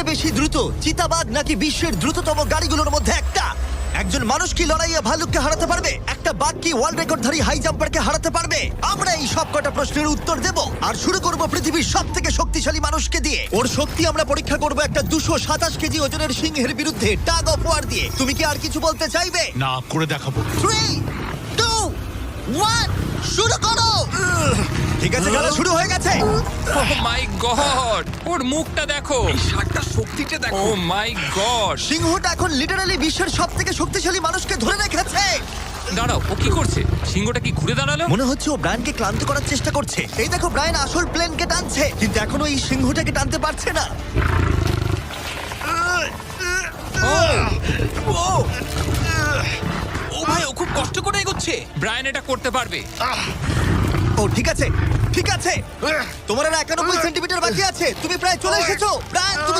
বেশি দ্রুত, চিতাবাঘ নাকি বিশ্বের দ্রুততম গাড়িগুলোর মধ্যে একটা? একজন মানুষ কি লড়াইয়ে ভালুককে হারাতে পারবে? একটা বাঘ কি ওয়ার্ল্ড রেকর্ডধারী হাই জাম্পারকে হারাতে পারবে? আমরা এই সব কটা প্রশ্নের উত্তর দেব আর শুরু করব পৃথিবীর সবথেকে শক্তিশালী মানুষকে দিয়ে। ওর শক্তি আমরা পরীক্ষা করব একটা 227 কেজি ওজনের সিংহের বিরুদ্ধে টাগ অফ ওয়ার দিয়ে। তুমি কি আর কিছু বলতে চাইবে? না, করে দেখাবো। 3, 2, 1, শুরু করো। ঠিক আছে, খেলা শুরু হয়ে গেছে। ও মাই গড, ওর মুখটা দেখো। ষাটটা শক্তিটা ও দেখো। মাই গড। সিংহটা এখন লিটারালি বিশ্বের সবথেকে শক্তিশালী মানুষকে ধরে রেখেছে। দাঁড়াও, ও কি করছে? সিংহটা কি ঘুরে দাঁড়ালো? মনে হচ্ছে ও ব্রায়ানকে ক্লান্ত করার চেষ্টা করছে। এই দেখো, ব্রায়ান আসল প্লেনকে টানছে, কিন্তু এখনো এই সিংহটাকে টানতে পারছে না। ও ভাই, ও খুব কষ্ট করে এগোচ্ছে। ব্রায়ান এটা করতে পারবে। ও ঠিক আছে, ঠিক আছে। তোমার আর 91 সেন্টিমিটার বাকি আছে। তুমি প্রায় চলে এসেছো। ব্রায়ান, তুমি